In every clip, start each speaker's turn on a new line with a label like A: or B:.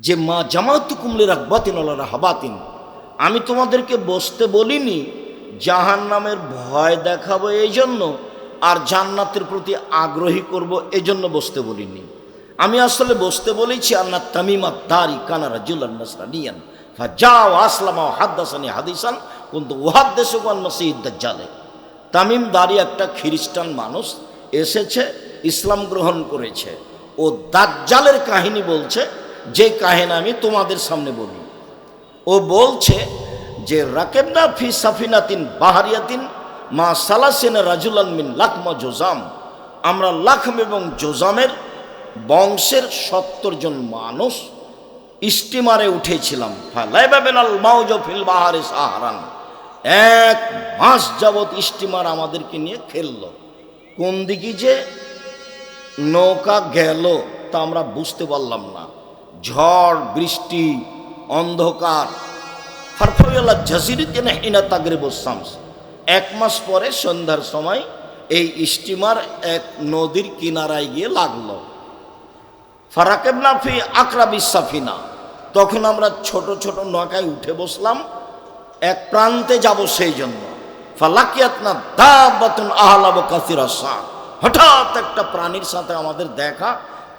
A: যে মা জামাতুকুম লিরাগবাতিন ওয়া রাহাবাতিন, আমি তোমাদেরকে বসতে বলিনি জাহান্নামের ভয় দেখাবো এই জন্য, আর জান্নাতের প্রতি আগ্রহী করব এই জন্য বসতে বলিনি। আমি আসলে বসতে বলেছি আন্না তামিমাত দারি কানা রাজুলান নাসরানিয়ান ফাজাও আসলামা ওয়া হাদাসানি হাদিসান কুনতু উহাদ্দিসুকুম আন মাসিহিদ দাজ্জাল। তামিম দারি একটা খ্রিস্টান মানুষ এসেছে, ইসলাম গ্রহণ করেছে। ও দাজ্জালের কাহিনী বলছে, যে কাহিনী আমি তোমাদের সামনে বলি। ও বলছে যে রাকেবনা ফি সাফিনাতিন বাহারিয়াতিন মা সালাসিনা রাজুলান মিন লাকমা জোজাম, আমরা লাখম এবং জোজামের বংশের 70 জন মানুষ স্টিমারে উঠেছিলাম। ফালাইবাবেনাল মাউজ ফিল বাহারে সাহারান, 1 মাস যাবৎ স্টিমার আমাদেরকে নিয়ে খেললো। কোন দিকে যে নৌকা গেল তা আমরা বুঝতে পারলাম না। ঝড় বৃষ্টি অন্ধকার। ফারফাইয়ালা জাজিরিতিন হিনা তাগরিবুস শামস, 1 মাস পরে সন্ধ্যার সময় এই স্টিমার এক নদীর কিনারায় গিয়ে লাগলো। ফারাকেবনা ফি আকরাবিস সাফিনা, তখন আমরা ছোট ছোট নৌকায় উঠে বসলাম, এক প্রান্তে যাব সেই জন্য। ফালাকিয়াতনা দাবাতুন আহলাব কাসিরাসা, হঠাৎ একটা প্রাণীর সাথে আমাদের দেখা।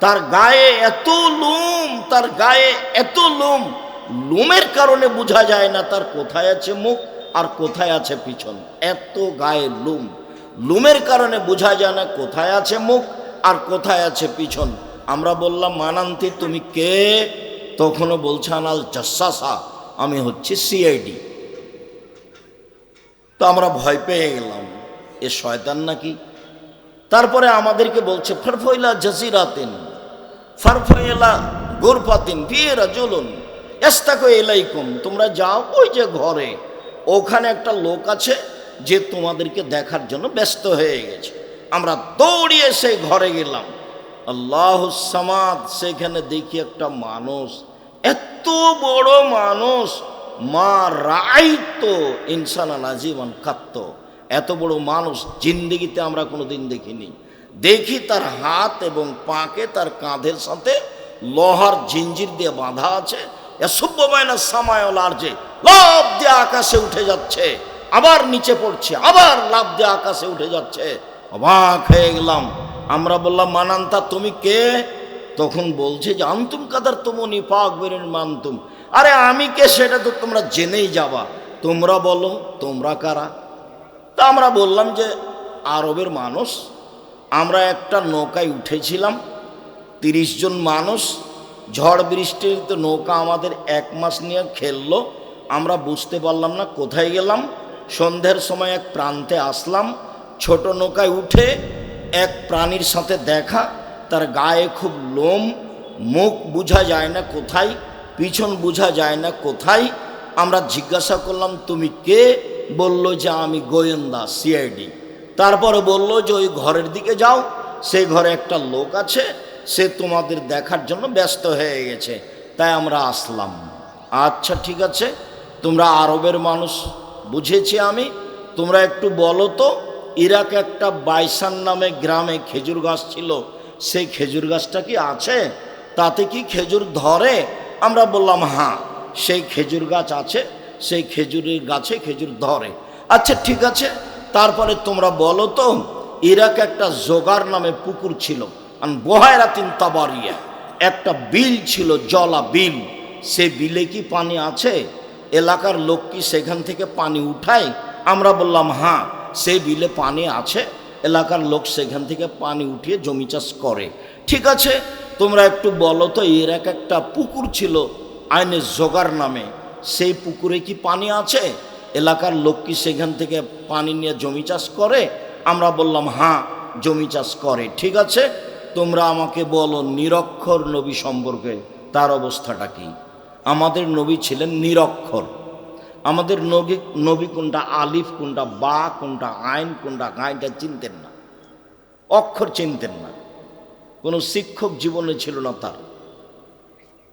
A: তার গায়ে এত লোম, তার গায়ে এত লোম, লোমের কারণে বোঝা যায় না তার কোথায় আছে মুখ আর কোথায় আছে পিছন। এত গায়ে লোম, লোমের কারণে বোঝা যায় না কোথায় আছে মুখ আর কোথায় আছে পিছন। আমরা বললাম মানান্তি তুমি কে? তখনও বলছে আনাল জাসাসা, আমি হচ্ছে সিআইডি। তো আমরা ভয় পেয়ে গেলাম, এ শয়তান নাকি। তারপরে আমাদেরকে বলছে ফারফাইলা জাজিরাতিন ফারফাইলা গুরফাতিন ফি রাজুলুন ইস্তাকু ইলাইকুম, তোমরা যাও ওই যে ঘরে, ওখানে একটা লোক আছে যে তোমাদেরকে দেখার জন্য ব্যস্ত হয়ে গেছে। আমরা দৌড়িয়ে সেই ঘরে গেলাম। আল্লাহুস সামাদ, সেখানে দেখি একটা মানুষ, এত বড় মানুষ, মা রাইতো ইনসানান আজিমান কাত্ত, এত বড় মানুষ জিন্দেগিতে আমরা কোনোদিন দেখিনি। দেখি তার হাত এবং পাকে তার কাঁধের সাথে লোহার জিঞ্জির দিয়ে বাঁধা আছে। এসব্যমায়না সামায়ল আরজে, লাফ দিয়ে আকাশে উঠে যাচ্ছে, আবার নিচে পড়ছে, আবার লাফ দিয়ে আকাশে উঠে যাচ্ছে। অবাক হয়ে গেলাম। আমরা বললাম মানান্তা তুমি কে? তখন বলছে যে আন্তুম কাদার তুমনি পাক বেরেন মানতুম, আরে আমি কে সেটা তো তোমরা জেনেই যাবা, তোমরা বলো তোমরা কারা। তা আমরা বললাম যে আরবের মানুষ, আমরা একটা নৌকায় উঠেছিলাম 30 জন মানুষ, ঝড় বৃষ্টিতে নৌকা আমাদের 1 মাস নিয়ে খেললো। আমরা বুঝতে পারলাম না কোথায় গেলাম। সন্ধ্যার সময় এক প্রান্তে আসলাম, ছোট নৌকায় উঠে এক প্রাণীর সাথে দেখা, তার গায়ে খুব লোম, মুখ বোঝা যায় না কোথায়, পিছন বোঝা যায় না কোথায়। আমরা জিজ্ঞাসা করলাম তুমি কে? বলল যে আমি গোয়েন্দা সিআইডি। তারপরে বলল যে ওই ঘরের দিকে যাও, সেই ঘরে একটা লোক আছে, সে তোমাদের দেখার জন্য ব্যস্ত হয়ে গেছে, তাই আমরা আসলাম। আচ্ছা ঠিক আছে, তোমরা আরবের মানুষ বুঝেছি আমি, তোমরা একটু বলো তো ইরাকে একটা বাইসান নামে গ্রামে খেজুর গাছ ছিল, সেই খেজুর গাছটা কি আছে? তাতে কি খেজুর ধরে? আমরা বললাম হ্যাঁ, সেই খেজুর গাছ আছে, সেই খেজুরের গাছে খেজুর ধরে। আচ্ছা ঠিক আছে, তারপরে তোমরা বলো তো ইরাকে একটা জোগার নামে পুকুর ছিল, আর বহায়রাতিন তাবারিয়া, একটা বিল ছিল, জলা বিল, সে বিলে কি পানি আছে? এলাকার লোক কি সেখান থেকে পানি উঠায়? আমরা বললাম হ্যাঁ, সেই বিলে পানি আছে, এলাকার লোক সেখান থেকে পানি উঠিয়ে জমি চাষ করে। ঠিক আছে, তোমরা একটু বলো তো ইরাকে একটা পুকুর ছিল আইনে জোগার নামে, সেই পুকুরে কি পানি আছে? এলাকার লোক কি সেখান থেকে পানি নিয়ে জমি চাষ করে? আমরা বললাম হ্যাঁ, জমি চাষ করে। ঠিক আছে, তোমরা আমাকে বলো নিরক্ষর নবী সম্পর্কে তার অবস্থাটা কি? আমাদের নবী ছিলেন নিরক্ষর। আমাদের নবী কোনটা আলিফ, কোনটা বা, কোনটা আইন, কোনটা গাইনটা চিনতেন না, অক্ষর চিনতেন না, কোনো শিক্ষক জীবনে ছিল না তার,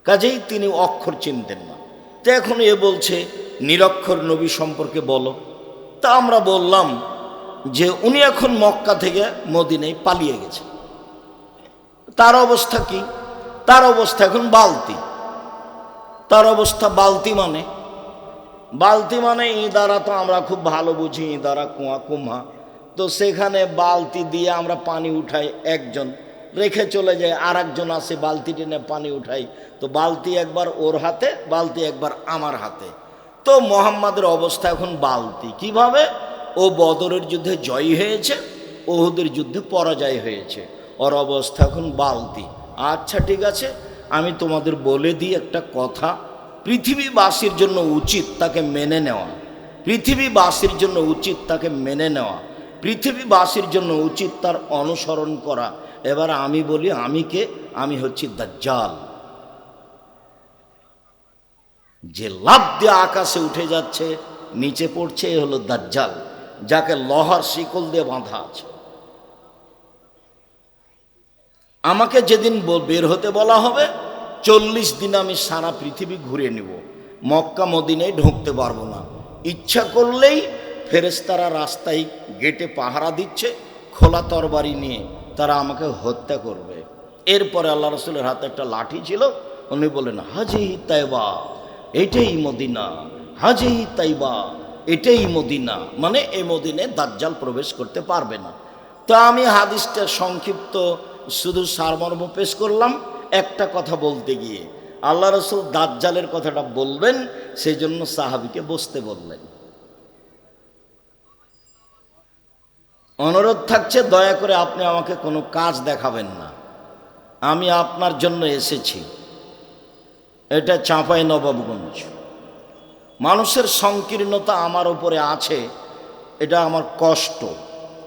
A: কাজেই তিনি অক্ষর চিনতেন না। তো এখন এ বলছে নিরক্ষর নবী সম্পর্কে বলো। তা আমরা বললাম যে উনি এখন মক্কা থেকে মদিনায় পালিয়ে গেছে। তার অবস্থা কি? তার অবস্থা এখন বালতি, তার অবস্থা বালতি মানে ইদারা তো আমরা খুব ভালো বুঝি, ইদারা কুয়া কুমা, তো সেখানে বালতি দিয়ে আমরা পানি উঠাই, একজন রেখে চলে যায়, আর একজন আসে বালতি টেনে পানি উঠাই, তো বালতি একবার ওর হাতে, বালতি একবার আমার হাতে। তো মোহাম্মদের অবস্থা এখন বালতি। কিভাবে? ও বদরের যুদ্ধে জয়ী হয়েছে, ওহুদের যুদ্ধে পরাজয় হয়েছে, ওর অবস্থা এখন বালতি। আচ্ছা ঠিক আছে, আমি তোমাদের বলে দিই একটা কথা, পৃথিবীবাসীর জন্য উচিত তাকে মেনে নেওয়া, পৃথিবীবাসীর জন্য উচিত তাকে মেনে নেওয়া, পৃথিবীবাসীর জন্য উচিত তার অনুসরণ করা। এবার আমি বলি, আমি কে? আমি হচ্ছি দাজ্জাল, যে লাফ দিয়ে আকাশে উঠে যাচ্ছে, নিচে পড়ছে, এ হলো দাজ্জাল, যাকে লোহার শিকল দিয়ে বাঁধা আছে। আমাকে যেদিন বের হতে বলা হবে, 40 দিন আমি সারা পৃথিবী ঘুরে নিব, মক্কা মদিনায় ঢুকতে পারবো না। ইচ্ছা করলেই ফেরেশতারা রাস্তায় গেটে পাহারা দিচ্ছে খোলা তরবারি নিয়ে, তারা আমাকে হত্যা করবে। এরপরে আল্লাহ রসুলের হাতে একটা লাঠি ছিল, উনি বলেন হাজিহি তাইবা, এটাই মদিনা, হাজিহি তাইবা, এটাই মদিনা, মানে এই মদিনায় দাজ্জাল প্রবেশ করতে পারবে না। তো আমি হাদিসটা সংক্ষিপ্ত শুধু সারমর্ম পেশ করলাম। একটা কথা বলতে গিয়ে আল্লাহ রসুল দাজ্জালের কথাটা বলবেন, সেই জন্য সাহাবীকে বসতে বললেন। অনুরোধ থাকছে, দয়া করে আপনি আমাকে কোনো কাজ দেখাবেন না, আমি আপনার জন্য এসেছি। এটা চাঁপাইনবাবগঞ্জ। মানুষের সংকীর্ণতা আমার উপরে আছে, এটা আমার কষ্ট।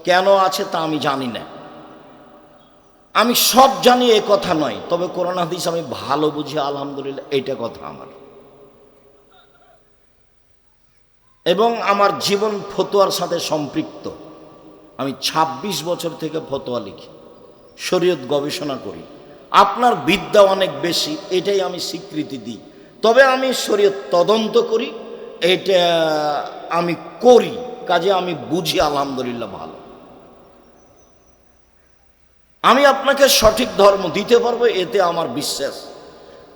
A: কেন আছে তা আমি জানি না, আমি সব জানি এ কথা নয়, তবে কোরআন হাদিস আমি ভালো বুঝি, আলহামদুলিল্লাহ, এইটা কথা আমার। এবং আমার জীবন ফতোয়ার সাথে সম্পৃক্ত। আমি 26 বছর থেকে ফতোয়া লিখি, শরীয়ত গবেষণা করি। আপনার বিদ্যা অনেক বেশি, এটাই আমি স্বীকৃতি দিই, তবে আমি শরীয়ত তদন্ত করি, এটা আমি করি, কাজে আমি বুঝি, আলহামদুলিল্লাহ ভালো। আমি আপনাকে সঠিক ধর্ম দিতে পারবো, এতে আমার বিশ্বাস।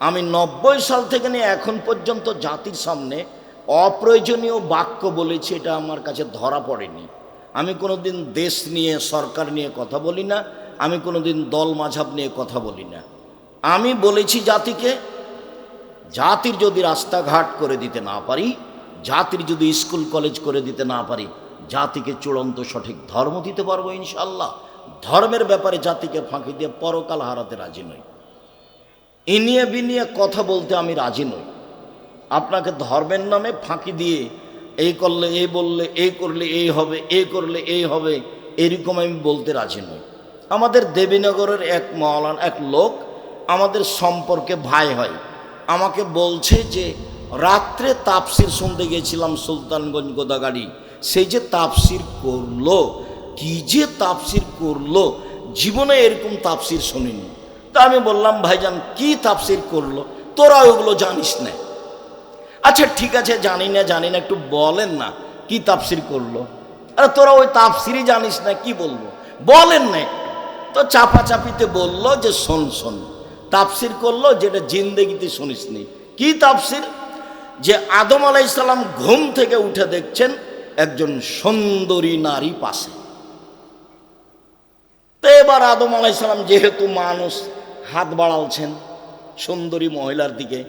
A: আমি 90 সাল থেকে নিয়ে এখন পর্যন্ত জাতির সামনে অপ্রয়োজনীয় বাক্য বলেছি, এটা আমার কাছে ধরা পড়েনি। আমি কোনোদিন দেশ নিয়ে, সরকার নিয়ে কথা বলি না, আমি কোনোদিন দল মাঝাব নিয়ে কথা বলি না। আমি বলেছি জাতিকে, জাতির যদি রাস্তাঘাট করে দিতে না পারি, জাতির যদি স্কুল কলেজ করে দিতে না পারি, জাতিকে চূড়ান্ত সঠিক ধর্ম দিতে পারবো ইনশাআল্লাহ। ধর্মের ব্যাপারে জাতিকে ফাঁকি দিয়ে পরকাল হারাতে রাজি নই, ইনিয়ে বিনিয়ে কথা বলতে আমি রাজি নই। আপনাকে ধর্মের নামে ফাঁকি দিয়ে এই করলে, এই বললে, এই করলে এই হবে, এই করলে এই হবে, এরকম আমি বলতে রাজি নই। আমাদের দেবীনগরের এক মাওলানা, এক লোক আমাদের সম্পর্কে ভাই হয়, আমাকে বলছে যে রাত্রে তাফসির শুনতে গেছিলাম সুলতানগঞ্জ গোদাগাড়ি, সেই যে তাফসির করলো, কি যে তাফসির করলো, জীবনে এরকম তাফসির শুনিনি। তা আমি বললাম, ভাইজান কি তাফসির করলো, তোরা ওগুলো জানিস না? আচ্ছা ঠিক আছে, জানি না, একটু বলেন না কি তাফসির করলো। আরে তোরা ওই তাফসিরই জানিস না, কি বলবো, বলেন না। তো চাপাচাপিতে বললো যে শোন, তাফসির করলো যেটা জিন্দেগিতে শুনিসনি। কি তাফসির? যে আদম আলাইহিস সালাম ঘুম থেকে উঠে দেখছেন একজন সুন্দরী নারী পাশে। তো এবার আদম আলাইহিস সালাম যেহেতু মানুষ, হাত বাড়ালছেন সুন্দরী মহিলার দিকে,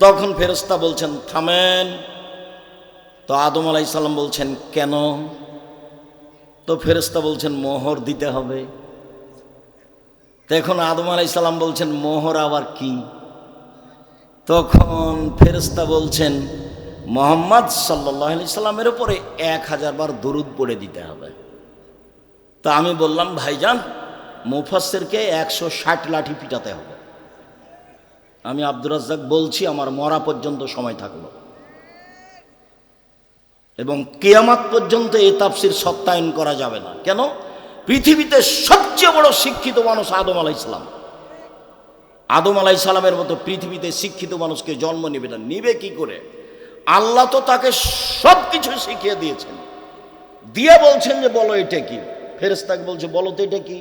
A: তখন ফেরেশতা বলছেন থামেন। তো আদম আলাইহিস সালাম বলছেন কেন? তো ফেরেশতা বলছেন মোহর দিতে হবে। তখন আদম আলাইহিস সালাম বলছেন মোহর আবার কি? তখন ফেরেশতা বলছেন মুহাম্মদ সাল্লাল্লাহু আলাইহি সাল্লামের উপরে 1000 বার দরুদ পড়ে দিতে হবে। তা আমি বললাম, ভাইজান মুফাসসিরকে 160 লাঠি পিটাতে হবে। আমি আব্দুর রাজ্জাক বলছি, আমার মরা পর্যন্ত সময় থাকলো, এবং কিয়ামত পর্যন্ত এই তাফসির সত্যায়ন করা যাবে না। কেন? পৃথিবীতে সবচেয়ে বড় শিক্ষিত মানুষ আদম আলাইহিস সালাম। আদম আলাইহিস সালামের মতো পৃথিবীতে শিক্ষিত মানুষকে জন্ম নেবে না, নিবে কি করে? আল্লাহ তো তাকে সব কিছু শিখিয়ে দিয়েছেন, দিয়ে বলছেন যে বলো এটা কি। ফেরেশতাকে বলছে বলো তো এটা কি।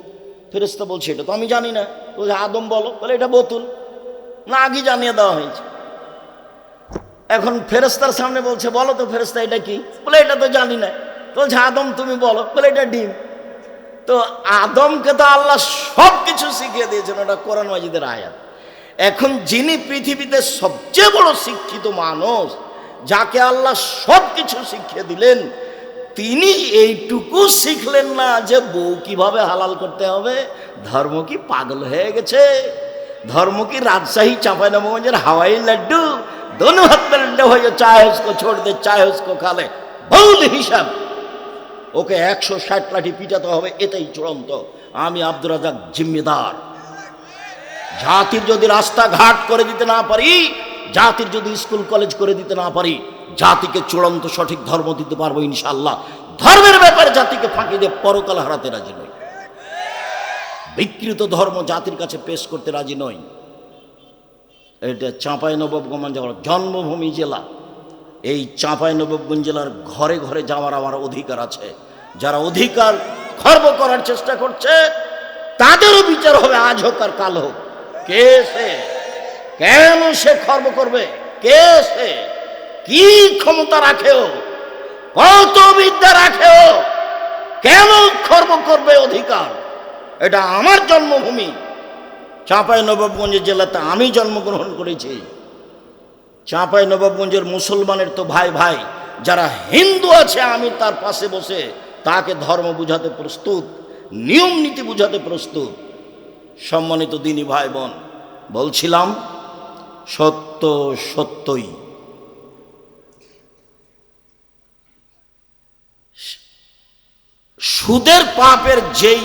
A: ফেরেশতা বলছে এটা তো আমি জানি না। বলছে আদম বলো, বলে এটা বোতল। না, আগে জানিয়ে দেওয়া হয়েছে। এখন ফেরেশতার সামনে বলছে, বলো তো ফেরেশতা এটা কি? বলে এটা তো জানি না। বলছে আদম তুমি বলো। বলে এটা ডিম। তো আদমকে তো আল্লাহ সব কিছু শিখিয়ে দিয়েছেন, ওটা কোরআন মাজিদের আয়াত। এখন যিনি পৃথিবীতে সবচেয়ে বড় শিক্ষিত মানুষ, যাকে আল্লাহ সব কিছু শিখিয়ে দিলেন, তিনি এইটুকু শিখলেন না যে বউ কিভাবে হালাল করতে হবে। ধর্ম কি পাগল হয়ে গেছে? ধর্ম কি রাজশাহী চাঁপাইনবাবগঞ্জের হাওয়াই লাড্ডু? दोनों हाथ में लड्डू हो, चाहे उसको छोड़ दे चाहे उसको खा ले, ভুল হিসাব। ওকে 160 লাঠি পিটাতে হবে, এটাই চূড়ান্ত। আমি আব্দুর রাজ্জাক জিম্মেদার। জাতির যদি রাস্তাঘাট করে দিতে না পারি, জাতির যদি স্কুল কলেজ করে দিতে না পারি, জাতিকে চূড়ান্ত সঠিক ধর্ম দিতে পারবো ইনশাআল্লাহ। ধর্মের ব্যাপারে জাতিকে ফাঁকি দিয়ে পরকাল হারাতে রাজি নই। বিকৃত ধর্ম জাতির কাছে পেশ করতে রাজি নই। এটা চাঁপাইনবাবগঞ্জ আমার জন্মভূমি জেলা। এই চাঁপাইনবাবগঞ্জ জেলার ঘরে ঘরে যাওয়ার আমার অধিকার আছে। যারা অধিকার খর্ব করার চেষ্টা করছে তাদেরও বিচার হবে, আজ হোক আর কাল হোক। কে সে? কেন সে খর্ব করবে? কে সে? কি ক্ষমতা রাখেও? কত বিদ্যা রাখেও? কেন খর্ব করবে অধিকার? এটা আমার জন্মভূমি। চাঁপাইনবাবগঞ্জ জেলাতে আমি জন্মগ্রহণ করেছি। চাঁপাইনবাবগঞ্জের মুসলমানের তো ভাই ভাই, যারা হিন্দু আছে আমি তার পাশে বসে তাকে ধর্ম বুঝাতে প্রস্তুত, নিয়ম নীতি বুঝাতে প্রস্তুত। সম্মানিত দিনী ভাই বোন, বলছিলাম সত্য সত্যই। সুদের পাপের যেই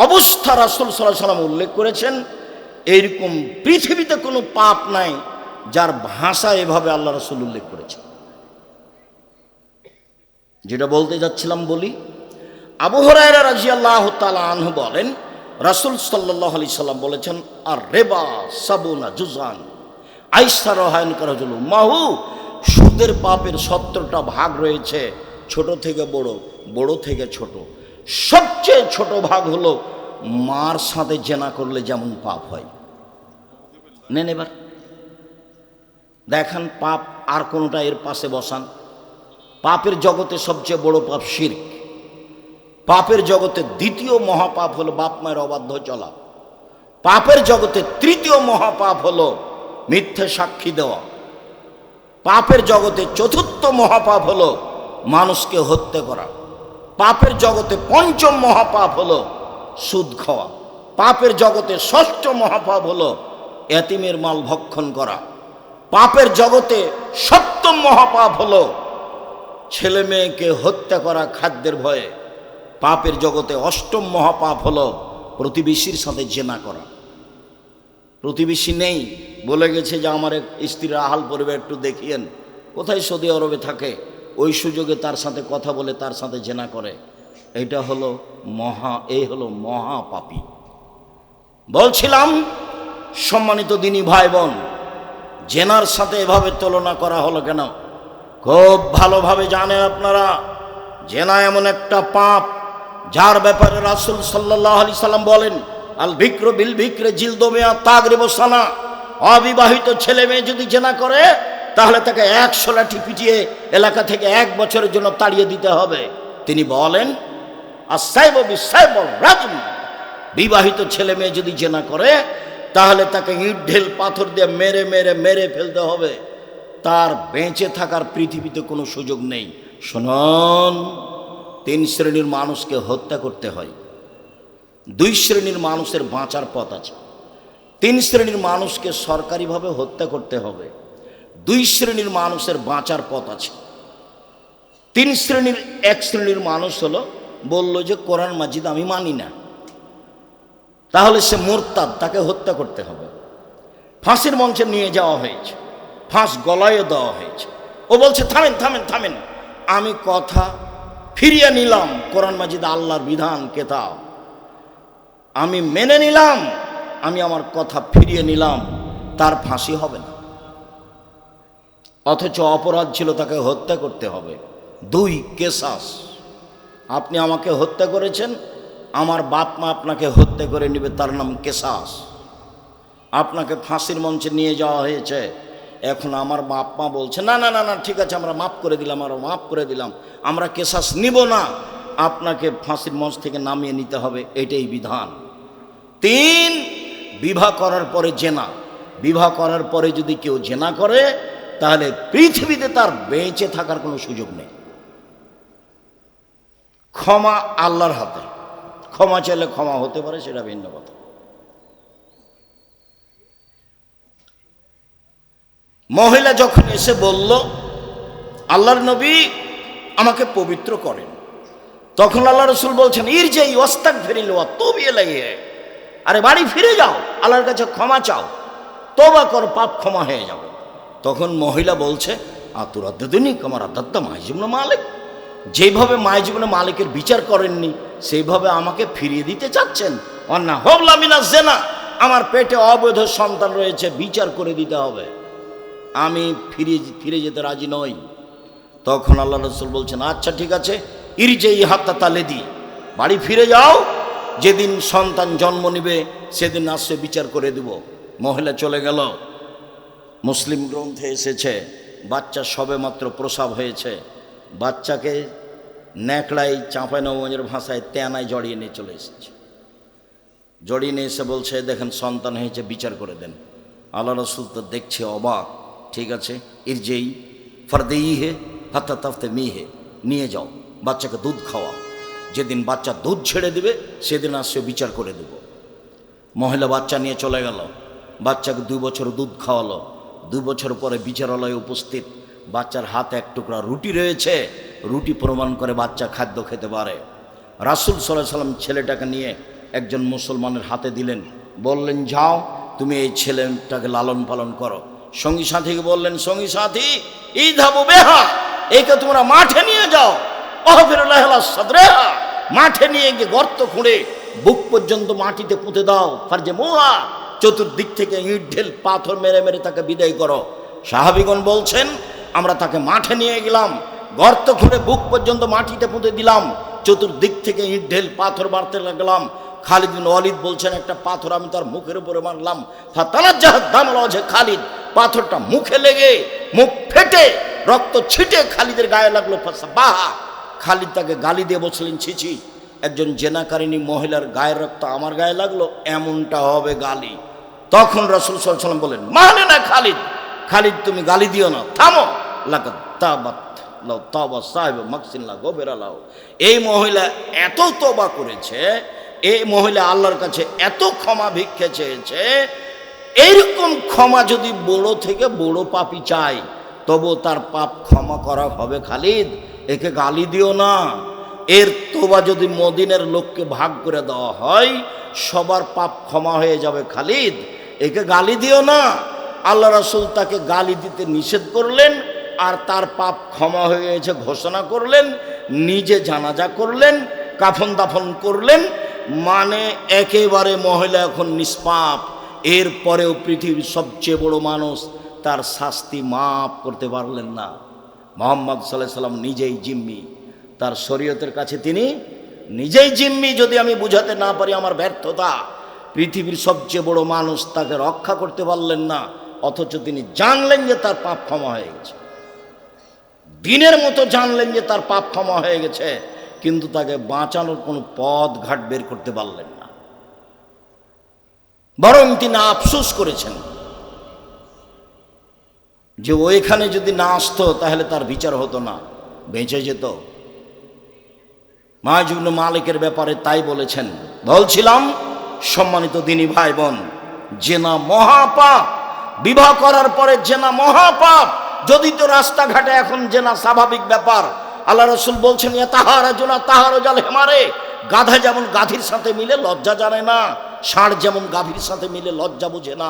A: অবস্থা রাসূল সাল্লাল্লাহু আলাইহি ওয়াসাল্লাম উল্লেখ করেছেন, এইরকম পৃথিবীতে কোনো পাপ নাই যার ভাষা এভাবে আল্লাহ রাসূল উল্লেখ করেছেন। যেটা বলতে যাচ্ছিলাম বলি। আবু হুরায়রা রাদিয়াল্লাহু তাআলা আনহু বলেন, রাসূল সাল্লাল্লাহু আলাইহি সাল্লাম বলেছেন, আর রিবা সাবুনা জুজান আইসারহান কারাজুল মাহু, সুদের পাপের 70টা ভাগ রয়েছে, ছোট থেকে বড়, বড় থেকে ছোট। সবচেয়ে ছোট ভাগ হলো মার সাথে জেনা করলে যেমন পাপ হয়। নেন এবার দেখান পাপ আর কোনোটা এর পাশে বসান। পাপের জগতে সবচেয়ে বড় পাপ শিরক। পাপের জগতে দ্বিতীয় মহাপাপ হলো বাপ মায়ের অবাধ্য চলা। পাপের জগতে তৃতীয় মহাপাপ হলো মিথ্যে সাক্ষী দেওয়া। পাপের জগতে চতুর্থ মহাপাপ হলো মানুষকে হত্যা করা। পাপের জগতে পঞ্চম মহাপাপ হলো সুদ খাওয়া। পাপের জগতে ষষ্ঠ মহাপাপ হলো এতিমের মাল ভক্ষণ করা। পাপের জগতে সপ্তম মহাপাপ হলো ছেলে মেয়েকে হত্যা করা খাদ্যের ভয়ে। পাপের জগতে অষ্টম মহাপাপ হলো প্রতিবেশীর সাথে জেনা করা। প্রতিবেশী নেই, বলে গেছে যে আমার এক স্ত্রীর আহাল পরিবার একটু দেখিয়েন, কোথায় সৌদি আরবে থাকে, ওই সুযোগে তার সাথে কথা বলে তার সাথে জেনা করে। এটা হলো মহাপাপী। বলছিলাম সম্মানিত দিনী ভাই বোন, জেনার সাথে এভাবে তুলনা করা হলো কেন? খুব ভালোভাবে জানেন আপনারা, জেনা এমন একটা পাপ যার ব্যাপারে রাসূল সাল্লাল্লাহু আলাইহি সাল্লাম বলেন, আল বিক্র বিল বিক্রে জিলদু মিয়া তাগরিবু সানা। অবিবাহিত ছেলে মেয়ে যদি জেনা করে তাহলে তাকে 100 লাঠি পিটিয়ে এলাকা থেকে 1 বছরের জন্য তাড়িয়ে দিতে হবে। তিনি বলেন, আসাইবু বিসাইবুর রাজম। বিবাহিত ছেলে মেয়ে যদি জেনা করে তাহলে তাকে ইট ঢেল পাথর দিয়ে মেরে মেরে মেরে ফেলতে হবে। তার বেঁচে থাকার পৃথিবীতে কোনো সুযোগ নেই। শুনুন, 3 শ্রেণীর মানুষকে হত্যা করতে হয়। 2 শ্রেণীর মানুষের বাঁচার পথ আছে। 3 শ্রেণীর মানুষকে সরকারিভাবে হত্যা করতে হবে। 2 শ্রেণীর মানুষের বাঁচার পথ আছে। 3 শ্রেণীর, 1 শ্রেণীর মানুষ হলো বলল যে কোরআন মাজিদ আমি মানি না, তাহলে সে মুরতাদ, তাকে হত্যা করতে হবে। ফাঁসির মঞ্চে নিয়ে যাওয়া হয়েছে, ফাঁস গলায় দেওয়া হয়েছে। ও বলছে থামেন থামেন থামেন, আমি কথা ফিরিয়ে নিলাম, কোরআন মাজিদ আল্লাহর বিধান কেতাব আমি মেনে নিলাম, আমি আমার কথা ফিরিয়ে নিলাম, তার ফাঁসি হবে না। অথচ অপরাধ ছিল তাকে হত্যা করতে হবে। 2 কেসাস, আপনি আমাকে হত্যা করেছেন, আমার বাপ মা আপনাকে হত্যা করে নেবে, তার নাম কেসাস। আপনাকে ফাঁসির মঞ্চে নিয়ে যাওয়া হয়েছে, এখন আমার বাপ মা বলছে না না না না ঠিক আছে, আমরা মাফ করে দিলাম, আমরা মাফ করে দিলাম, আমরা কেসাস নিব না, আপনাকে ফাঁসির মঞ্চ থেকে নামিয়ে নিতে হবে, এটাই বিধান। 3, বিবাহ করার পরে জেনা। বিবাহ করার পরে যদি কেউ জেনা করে তাহলে পৃথিবীতে তার বেঁচে থাকার কোনো সুযোগ নেই। ক্ষমা আল্লাহর হাতে, ক্ষমা চাইলে ক্ষমা হতে পারে, সেটা ভিন্ন কথা। মহিলা যখন এসে বলল আল্লাহর নবী আমাকে পবিত্র করেন, তখন আল্লাহ রসুল বলছেন ইরজাই ওয়াস্তাগফিরি ওয়া তুবি ইলাইহি, আরে বাড়ি ফিরে যাও, আল্লাহর কাছে ক্ষমা চাও, তওবা কর, পাপ ক্ষমা হয়ে যাবে। তখন মহিলা বলছে আতুরাদ্দুনি কামার আদাদ্দা মাইজুবনে মালিক, যেভাবে মাইজুবনে মালিকের বিচার করেননি সেইভাবে আমাকে ফিরিয়ে দিতে চাচ্ছেন। অন্না হবলা মিনাজ জেনা, আমার পেটে অবৈধ সন্তান রয়েছে, বিচার করে দিতে হবে, আমি ফিরে যেতে রাজি নই। তখন আল্লাহ রসুল বলছেন আচ্ছা ঠিক আছে, ইরজাই হাত্তা তালেদি, বাড়ি ফিরে যাও, যেদিন সন্তান জন্ম নিবে সেদিন আসছে বিচার করে দেব। মহিলা চলে গেল। মুসলিম গ্রন্থে এসেছে বাচ্চা সবে মাত্র প্রসব হয়েছে, বাচ্চাকে ন্যাকড়াই চাঁপাইনবাবগঞ্জের ভাষায় তেনায় জড়িয়ে নিয়ে চলে এসেছে। জড়িয়ে নিয়ে এসে বলছে দেখেন সন্তান হয়েছে, বিচার করে দেন। আল্লাহ রসুল তো দেখছে অবাক, ঠিক আছে ইরজেই ফরদেই হে হাত্তা তাফতে মি হে, নিয়ে যাও, বাচ্চাকে দুধ খাওয়াও, যেদিন বাচ্চা দুধ ছেড়ে দিবে সেদিন আসছে বিচার করে দেব। মহিলা বাচ্চা নিয়ে চলে গেল, বাচ্চাকে 2 বছর দুধ খাওয়ালো। 2 বছর পরে বিচারালয়ে উপস্থিত, বাচ্চার হাতে এক টুকরা রুটি রয়েছে, রুটি প্রমাণ করে বাচ্চা খাদ্য খেতে পারে। রাসূল সাল্লাল্লাহু আলাইহি সাল্লাম ছেলেটাকে নিয়ে একজন মুসলমানের হাতে দিলেন, বললেন যাও তুমি এই ছেলেটাকে লালন পালন করো। সঙ্গী সাথীকে বললেন সঙ্গী সাথী ইযহাবু বিহা, একে তোমরা মাঠে নিয়ে যাও, অহফিরুল্লাহ সাদরাহা, মাঠে নিয়ে গিয়ে গর্ত খুঁড়ে বুক পর্যন্ত মাটিতে পুঁতে দাও, ফারজে মুহা, চতুর্দিক থেকে ইট ঢেল পাথর মেরে মেরে তাকে বিদায় করো। সাহাবীগণ বলছেন আমরা তাকে মাঠে নিয়ে গেলাম, গর্ত খুঁড়ে বুক পর্যন্ত মাটিতে পুঁতে দিলাম, চতুর্দিক থেকে ইট ঢেল পাথর মারতে লাগলাম। খালিদ বিন ওয়ালিদ বলছেন একটা পাথর আমি তার মুখের উপরে মারলাম, ফাতানাজ্জাহাত দামাল ওয়াজহি খালিদ, পাথরটা মুখে লেগে মুখ ফেটে রক্ত ছিটে খালিদের গায়ে লাগলো। ফাসাবাহা, খালিদ তাকে গালি দিয়ে বলছিলেন ছিছি, একজন জেনাকারিনী মহিলার গায়ের রক্ত আমার গায়ে লাগলো, এমনটা হবে গালি। তখন রাসূল সাল্লাল্লাহু আলাইহি ওয়াসাল্লাম বলেন মানে না খালিদ, খালিদ তুমি গালি দিও না, থামো, লাকাদ তাবাত লাউ তাওবা সাহিবু মাকসিন লা গফিরা লাহু, এই মহিলা এত তওবা করেছে, এই মহিলা আল্লাহর কাছে এত ক্ষমা ভিক্ষে চেয়েছে, এইরকম ক্ষমা যদি বড় থেকে বড় পাপী চায় তবু তার পাপ ক্ষমা করা হবে। খালিদ একে গালি দিও না, এর তোবা যদি মদিনের লোককে ভাগ করে দেওয়া হয় সবার পাপ ক্ষমা হয়ে যাবে। খালিদ একে গালি দিও না। আল্লাহ রাসূল তাকে গালি দিতে নিষেধ করলেন, আর তার পাপ ক্ষমা হয়ে গেছে ঘোষণা করলেন, নিজে জানাজা করলেন, কাফন দাফন করলেন, মানে একেবারে মহিলা এখন নিষ্পাপ। এরপরেও পৃথিবীর সবচেয়ে বড় মানুষ তার শাস্তি মাফ করতে পারলেন না। মুহাম্মদ সাল্লাল্লাহু আলাইহি সাল্লাম নিজেই জিম্মি, তার শরীয়তের কাছে তিনি নিজেই জিম্মি। যদি আমি বুঝাতে না পারি আমার ব্যর্থতা। পৃথিবীর সবচেয়ে বড় মানুষ তাকে রক্ষা করতে পারলেন না, অথচ তিনি জানলেন যে তার পাপ ক্ষমা হয়ে গেছে, দিনের মতো জানলেন যে তার পাপ ক্ষমা হয়ে গেছে, কিন্তু তাকে বাঁচানোর কোনো পথ ঘাট বের করতে পারলেন না। বরং তিনি আফসোস করেছেন যে ওইখানে যদি না আসতো তাহলে তার বিচার হতো না, বেঁচে যেত। মাইজ ইবনে মালিকের ব্যাপারে তাই বলেছেন, বলছিলাম সম্মানিত দিনী ভাই বোন, জেনা মহাপাপ, বিবাহ করার পরে জেনা মহাপাপ। যদি তো রাস্তাঘাটে এখন জেনা স্বাভাবিক ব্যাপার, আল্লাহ রাসূল বলছেন তাহারা জোনা তাহার জাল হেমারে, গাধা যেমন গাধীর সাথে মিলে লজ্জা জানে না, ষাঁড় যেমন গাভীর সাথে মিলে লজ্জা বুঝে না,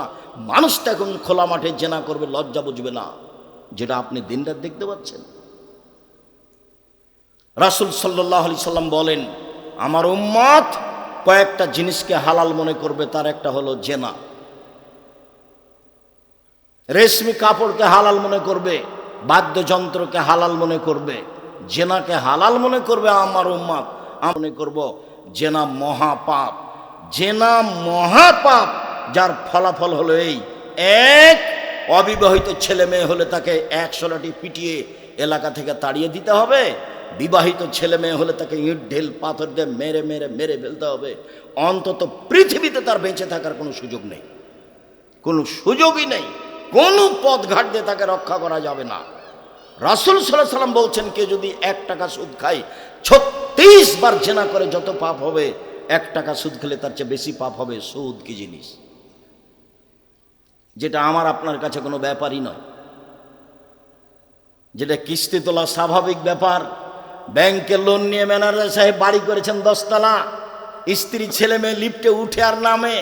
A: মানুষ তো এখন খোলা মাঠে জেনা করবে লজ্জা বুঝবে না, যেটা আপনি দিনরাত দেখতে পাচ্ছেন। রাসূল সাল্লাল্লাহু আলাইহি সাল্লাম বলেন আমার উম্মত কয়েকটা জিনিসকে হালাল মনে করবে, তার একটা হলো জেনা। রেশমি কাপড়কে হালাল মনে করবে, বাদ্যযন্ত্রকে হালাল মনে করবে, জেনাকে হালাল মনে করবে আমার উম্মত। আমি মনে করব জেনা মহাপাপ। জেনা মহাপাপ, যার ফলাফল হলো এই, এক, অবিবাহিত ছেলে মেয়ে হলে তাকে 100 লাঠি পিটিয়ে এলাকা থেকে তাড়িয়ে দিতে হবে, বিবাহিত ছেলে মেয়ে হলে তাকে ইট ঢেল পাথর দিয়ে মেরে মেরে মেরে ফেলতে হবে। অন্তত পৃথিবীতে তার বেঁচে থাকার কোনো সুযোগ নেই, কোনো সুযোগই নেই, কোনো পথঘাট দিয়ে তাকে রক্ষা করা যাবে না। রাসূল সাল্লাল্লাহু আলাইহি সাল্লাম বলছেন, কে যদি 1 টাকা সুদ খায় 36 বার জেনা করে যত পাপ হবে, 1 টাকা সুদ খেলে তার চেয়ে বেশি পাপ হবে। সুদ কি জিনিস, যেটা আমার আপনার কাছে কোনো ব্যাপারই নয়, যেটা কিস্তি তোলা স্বাভাবিক ব্যাপার। ব্যাংকে লোন নিয়ে ম্যানেজার সাহেব বাড়ি করেছেন 10 তলা, স্ত্রী ছেলে মেয়ে লিফটে উঠে আর নামে,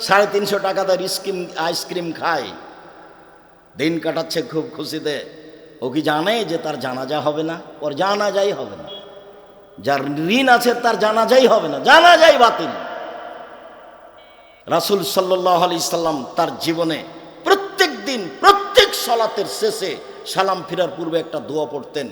A: 350 টাকা তার আইসক্রিম খায়, দিন কাটাচ্ছে খুব খুশিতে। ও কি জানে যে তার জানাজা হবে না? ওর জানাজাই হবে না। যার ঋণ আছে তার জানাজাই হবে না, জানাজাই বাতিল। রাসূল সাল্লাল্লাহু আলাইহি সাল্লাম তার জীবনে প্রত্যেক দিন প্রত্যেক সালাতের শেষে সালাম ফিরার পূর্বে একটা দোয়া পড়তেন।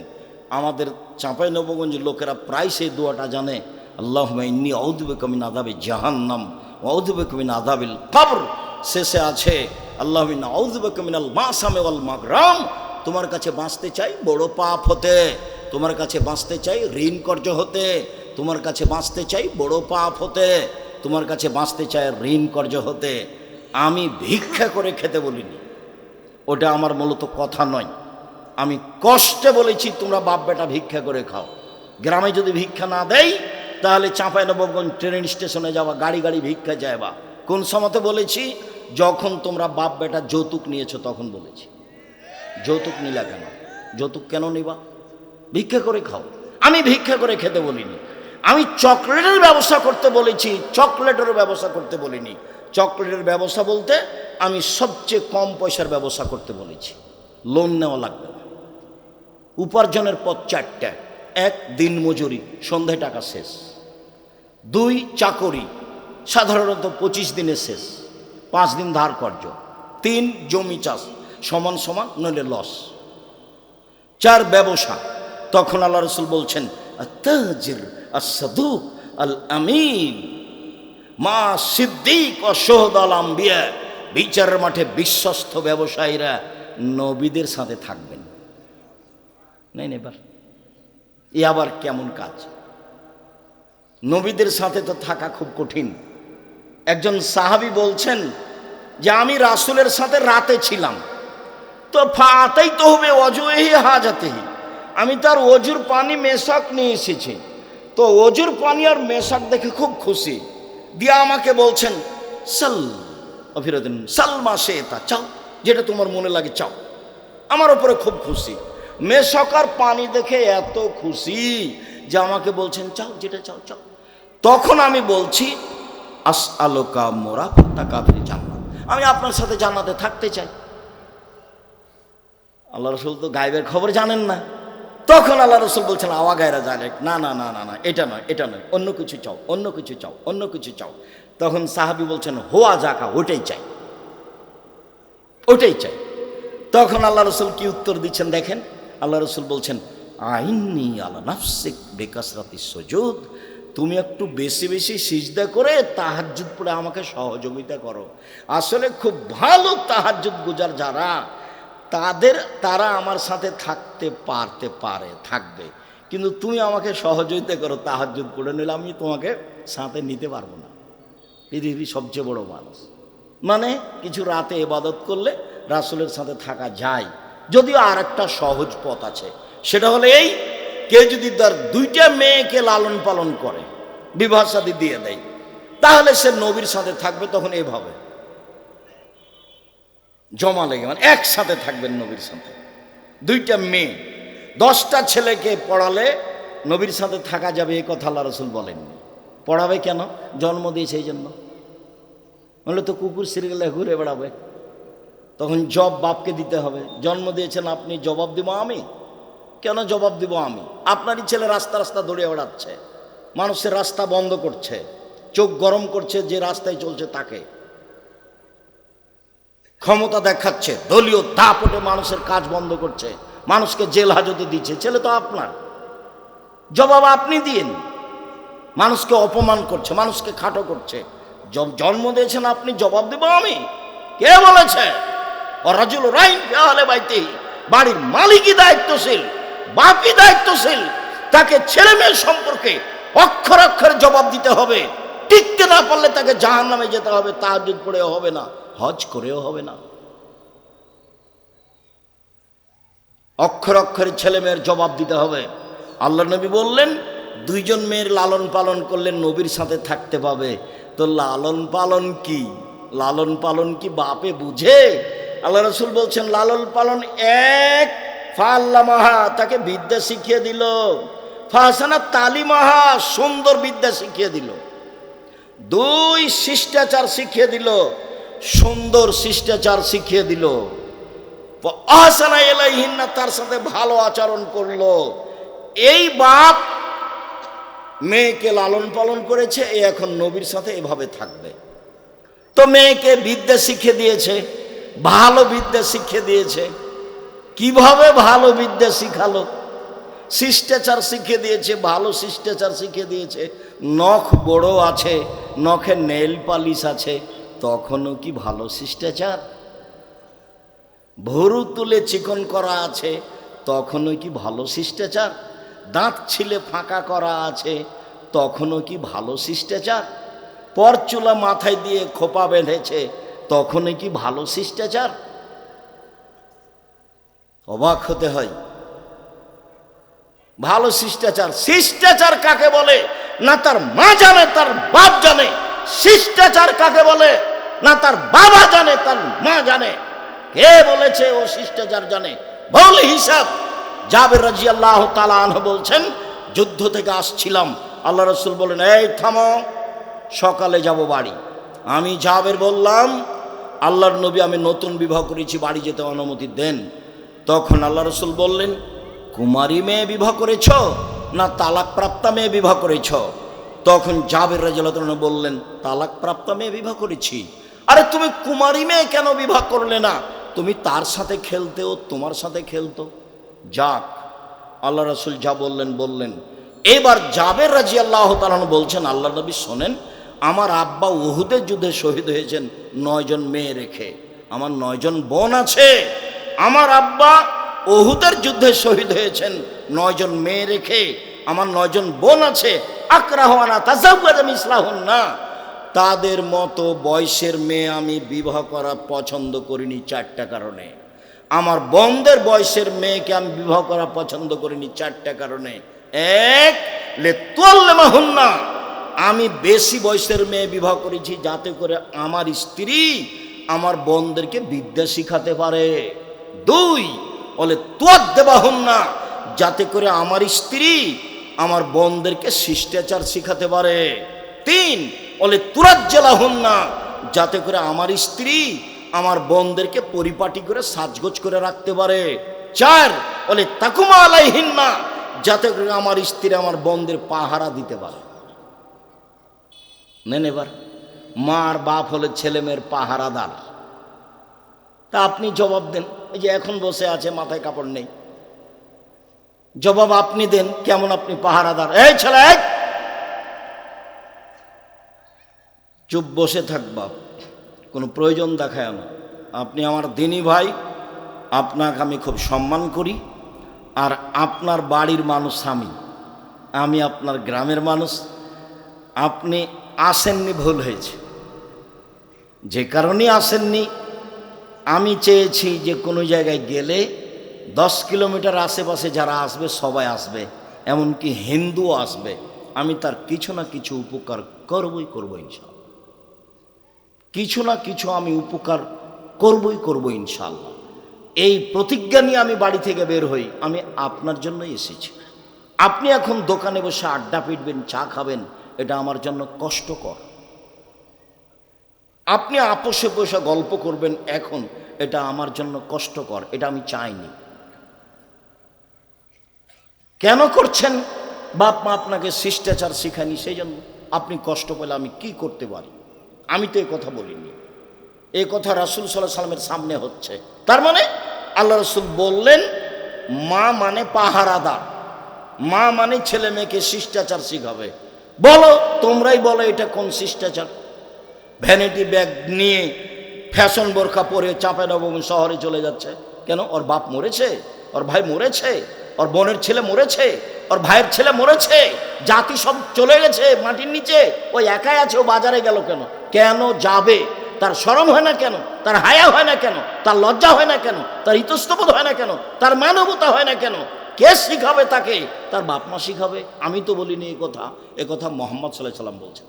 A: আমাদের চাঁপাইনবাবগঞ্জের লোকেরা প্রায় সেই দোয়াটা জানে, আল্লাহুম্মা ইন্নী আউযু বিকা মিন আযাবি জাহান্নাম ওয়া আউযু বিকা মিন আযাবিল কবর। শেষে আছে আল্লাহুম্মা ইন্নী আউযু বিকা মিনাল মাসামি ওয়াল মাগরাম। তোমার কাছে বাঁচতে চাই বড় পাপ হতে, তোমার কাছে বাঁচতে চাই ঋণ কর্য হতে, তোমার কাছে বাঁচতে চাই বড় পাপ হতে, তোমার কাছে বাঁচতে চাই ঋণ কর্য হতে। আমি ভিক্ষা করে খেতে বলিনি, ওটা আমার মূলত কথা নয়। আমি কষ্টে বলেছি তোমরা বাপ বেটা ভিক্ষা করে খাও। গ্রামে যদি ভিক্ষা না দেয় তাহলে চাঁপাইনবাবগঞ্জ ট্রেন স্টেশনে যাওয়া, গাড়ি গাড়ি ভিক্ষা যাওয়া। কোন সময়তে বলেছি? যখন তোমরা বাপ বেটা যৌতুক নিয়েছো তখন বলেছি। যৌতুক নিলা কেন? যৌতুক কেন নিবা? ভিক্ষা করে খাও। আমি ভিক্ষা করে খেতে বলিনি। আমি চকলেটের ব্যবসা করতে বলেছি, চকলেটের ব্যবসা করতে বলিনি। চকলেটের ব্যবসা বলতে আমি সবচেয়ে কম পয়সার ব্যবসা করতে বলেছি। লোন নেওয়া লাগবে না, উপার্জনের পথ 4টা। 1 দিন মজুরি, সন্ধ্যায় টাকা শেষ। 2 চাকরি, সাধারণত 25 দিনে শেষ, 5 দিন ধার কর্য। 3 জমি চাষ, সমান সমান নইলে লস। 4 ব্যবসা। তখন আল্লাহ রাসূল বলছেন, আত-তাজির আস-সাদুক আল-আমিন মা সিদ্দিক ও শুহাদাল আম্বিয়া। বিচারের মাঠে বিশ্বস্ত ব্যবসায়ীরা নবীদের সাথে থাকবেন। নেই এবার এ আবার কেমন কাজ? নবীদের সাথে তো থাকা খুব কঠিন। একজন সাহাবী বলছেন যে আমি রাসূলের সাথে রাতে ছিলাম, তো ফাতাই তো হবে ওয়াজুহি হাজাতেহি, আমি তার ওজুর পানি মেশাক নিয়ে এসেছি। তো ওজুর পানি আর মেশাক দেখে খুব খুশি, দিয়া আমাকে বলছেন সাল অফিরদিন সালমা শেতা, চাও যেটা তোমার মনে লাগে চাও। আমার উপরে খুব খুশি। মেশাকার পানি দেখে এত খুশি যে আমাকে বলছেন চাও যেটা চাও চাও। তখন আমি বলছি আসআলুকা মুরাফাতাকা ফিল জান্নাত, আমি আপনার সাথে জান্নাতে থাকতে চাই। আল্লাহ রাসূল তো গায়েবের খবর জানেন না। তখন আল্লাহ রাসূল বলছেন আওয়া গায়রা জালেক, না না না না না, এটা নয় এটা নয়, অন্য কিছু চাও, অন্য কিছু চাও, অন্য কিছু চাও। তখন সাহাবী বলছেন হোয়া জাকা, ওটাই চাই, ওটাই চাই। তখন আল্লাহ রাসূল কি উত্তর দিচ্ছেন দেখেন। আল্লাহ রাসূল বলছেন আইন্নী আলা নাফসিক বিকাসরাতিস সুজুদ, তুমি একটু বেশি বেশি সিজদা করে তাহাজ্জুদ পড়ে আমাকে সহযোগিতা করো। আসলে খুব ভালো তাহাজ্জুদ গুজার যারা, তারা আমার সাথে থাকতে পারে থাকবে, কিন্তু তুমি আমাকে সহযোগিতা করো তাহাজ্জুদ পড়ে, নিলে আমি তোমাকে সাথে নিতে পারবো না। পৃথিবীর সবচেয়ে বড় মানুষ মানে কিছু রাতে ইবাদত করলে রাসূলের সাথে থাকা যায়। যদিও আর একটা সহজ পথ আছে, সেটা হলো এই, কেউ যদি তার 2টা মেয়েকে লালন পালন করে, বিবাহ শাদী দিয়ে দেয়, তাহলে সে নবীর সাথে থাকবে। তখন এভাবে জমা লেগে মানে একসাথে থাকবেন নবীর সাথে। 2টা মেয়ে 10টা ছেলেকে পড়ালে নবীর সাথে থাকা যাবে, এই কথা আল্লাহ রাসূল বলেননি। পড়াবে কেন? জন্ম দিয়েছে এই জন্য। বললে তো কুকুর সিরিয়ালে ঘুরে বেড়াবে, তখন জব বাপকে দিতে হবে। জন্ম দিয়েছেন আপনি, জবাব দিব আমি? কেন জবাব দিব আমি? আপনারই ছেলে রাস্তা রাস্তা দৌড়ে বেড়াচ্ছে, মানুষের রাস্তা বন্ধ করছে, চোখ গরম করছে যে রাস্তায় চলছে তাকে, ক্ষমতা দেখাচ্ছে, দলীয় দাপটে মানুষের কাজ বন্ধ করছে, মানুষকে জেল হাজতে দিচ্ছে। ছেলে তো আপনার, জবাব আপনি দিন। মানুষকে অপমান করছে, মানুষকে খাটো করছে, জন্ম দিয়েছেন আপনি, জবাব দেব আমি? কে বলেছে? রাজুল রাইন ফি আহলি বাইতিহি, বাড়ির মালিকই দায়িত্বশীল, বাপই দায়িত্বশীল, তাকে ছেলে মেয়ে সম্পর্কে অক্ষর অক্ষরে জবাব দিতে হবে। টিকতে না পারলে তাকে জাহান্নামে যেতে হবে, তাহাজ্জুদ পড়েও হবে না, হজ করেও হবে না। অক্ষর অক্ষরে ছেলে মেয়ের জবাব দিতে হবে। আল্লাহ নবী বললেন, দুইজন মেয়ের লালন পালন করলে নবীর সাথে থাকতে পাবে। তো লালন পালন কি? লালন পালন কি বাপে বুঝে? আল্লাহ রসুল বলছেন, লালন পালন এক, ফাল্লামাহা, তাকে বিদ্যা শিখিয়ে দিল, ফাহসানা তালিমাহা, সুন্দর বিদ্যা শিখিয়ে দিল, দুই, শিষ্টাচার শিখিয়ে দিল, সুন্দর শিষ্টাচার শিখিয়ে দিল, আহসানা ইলাইহিন্না, তার সাথে ভালো আচরণ করলো। এই বাপ মেয়েকে লালন পালন করেছে, এ এখন নবীর সাথে এভাবে থাকবে। তো মেয়েকে বিদ্যা শিখিয়ে দিয়েছে, ভালো বিদ্যা শিখিয়ে দিয়েছে। কিভাবে ভালো বিদ্যা শিখালো? শিষ্টাচার শিখিয়ে দিয়েছে, ভালো শিষ্টাচার শিখিয়ে দিয়েছে। নখ বড় আছে, নখে নেল পালিশ আছে, তখনও কি ভালো শিষ্টাচার? ভরু তুলে চিকন করা আছে, তখনও কি ভালো শিষ্টাচার? দাঁত ছিলে ফাঁকা করা আছে, তখনও কি ভালো শিষ্টাচার? পরচুলা মাথায় দিয়ে খোপা বেঁধেছে, তখনও কি ভালো শিষ্টাচার? অবাক হতে হয়। ভালো শিষ্টাচার, শিষ্টাচার কাকে বলে না তার মা জানে, তার বাপ জানে। শিষ্টাচার কাকে বলে না তার বাবা জানে, তার মা জানে। কে বলেছে ও শিষ্টাচার জানে? বল হিসাব। জাবের রাদিয়াল্লাহু তাআলা আনহু বলছেন, যুদ্ধ থেকে আসছিলাম, আল্লাহ রাসূল বলেন, এই থামো, সকালে যাব বাড়ি। আমি জাবের বললাম, আল্লাহর নবী, আমি নতুন বিবাহ করেছি, বাড়ি যেতে অনুমতি দেন। তখন আল্লাহ রাসূল বললেন, কুমারী মেয়ে বিবাহ করেছ না তালাক প্রাপ্তা মেয়ে বিবাহ করেছ? তখন জাবের রাদিয়াল্লাহু তাআলা বললেন, তালাক প্রাপ্তা মেয়ে বিবাহ করেছি। আরে তুমি কুমারী মেয়ে কেন বিবাহ করলে না? তুমি তার সাথে খেলতে, ও তোমার সাথে খেলতো। যাক, আল্লাহ রাসূল যা বললেন বললেন। এবার জাবের রাদিয়াল্লাহু তাআলা বলছেন, আল্লাহ নবী শোনেন, আমার আব্বা উহুদের যুদ্ধে শহীদ হয়েছেন 9 জন মেয়ে রেখে, আমার 9 জন বোন আছে। আমার আব্বা উহুদের যুদ্ধে শহীদ হয়েছেন 9 জন মেয়ে রেখে, আমার 9 জন বোন আছে। আকরাহুনা তাযাওয়াজা মিসলাহুন্না, তাদের মতো বয়সের মেয়ে আমি বিবাহ করা পছন্দ করিনি 4টা কারণে। আমার বোনদের বয়সের মেয়েকে আমি বিবাহ করা পছন্দ করিনি 4টা কারণে। এক, লিতুল্লামাহুন্না, আমি বেশি বয়সের মেয়ে বিবাহ করেছি যাতে করে আমার স্ত্রী আমার বোনদেরকে বিদ্যা শিখাতে পারে। 2, বলে তুয়াদ্দাবাহুন্না, যাতে করে আমার স্ত্রী আমার বোনদেরকে শিষ্টাচার শিখাতে পারে। 3, বলে তুরাজ্জালাহুন্না, যাতে করে আমার স্ত্রী আমার বোনদেরকে পরিপাটি করে সাজগোজ করে রাখতে পারে। 4, বলে তাকুমা আলাইহিন্না, যাতে করে আমার স্ত্রী আমার বোনদের পাহারা দিতে পারে। নেন এবার, মার বাপ হলে ছেলে মেয়ের পাহারাদার। তা আপনি জবাব দেন। এই যে এখন বসে আছে, মাথায় কাপড় নেই, জবাব আপনি দেন, কেমন আপনি পাহারাদার? এই ছেলে, চুপ বসে থাকবা, কোনো প্রয়োজন দেখায় না। আপনি আমার দিনী ভাই, আপনাকে আমি খুব সম্মান করি, আর আপনার বাড়ির মানুষ আমি আপনার গ্রামের মানুষ। আপনি আসেননি, ভুল হয়েছে। যে কারণেই আসেননি, আমি চেয়েছি যে কোনো জায়গায় গেলে 10 কিলোমিটার আশেপাশে যারা আসবে সবাই আসবে, এমনকি হিন্দুও আসবে। আমি তার কিছু না কিছু উপকার করবই ইনশাআল্লাহ। কিছু না কিছু আমি উপকার করবই ইনশাআল্লাহ। এই প্রতিজ্ঞা নিয়ে আমি বাড়ি থেকে বের হই। আমি আপনার জন্যই এসেছি। আপনি এখন দোকানে বসে আড্ডা পিটবেন, চা খাবেন, এটা আমার জন্য কষ্টকর। আপনি আপোষে বসে গল্প করবেন এখন, এটা আমার জন্য কষ্টকর, এটা আমি চাইনি। কেন করছেন? বাপ মা আপনাকে শিষ্টাচার শিখায়নি, সেই জন্য আপনি কষ্ট পেলে আমি কি করতে পারি? আমি তো এই কথা বলিনি, এই কথা রাসূল সাল্লাল্লাহু আলাইহি সাল্লামের সামনে হচ্ছে। তার মানে আল্লাহ রাসূল বললেন, মা মানে পাহারাদার, মা মানে ছেলে মেয়েকে শিষ্টাচার শিখাবে। বলো, তোমরাই বলো এটা কোন শিষ্টাচার? ভ্যানিটি ব্যাগ নিয়ে ফ্যাশন বোরখা পরে চাঁপা নবমী শহরে চলে যাচ্ছে কেন? ওর বাপ মরেছে, ওর ভাই মরেছে, ওর বোনের ছেলে মরেছে, ওর ভাইয়ের ছেলে মরেছে, জাতি সব চলে গেছে মাটির নিচে, ওই একাই আছে। ও বাজারে গেল কেন? কেন যাবে? তার শরম হয় না কেন? তার হায়া হয় না কেন? তার লজ্জা হয় না কেন? তার ইতস্তবোধ হয় না কেন? তার মানবতা হয় না কেন? কে শিখাবে তাকে? তার বাপ মা শিখাবে? আমি তো বলিনি এ কথা, এ কথা মোহাম্মদ সাল্লাল্লাহু আলাইহি ওয়াসাল্লাম বলছেন।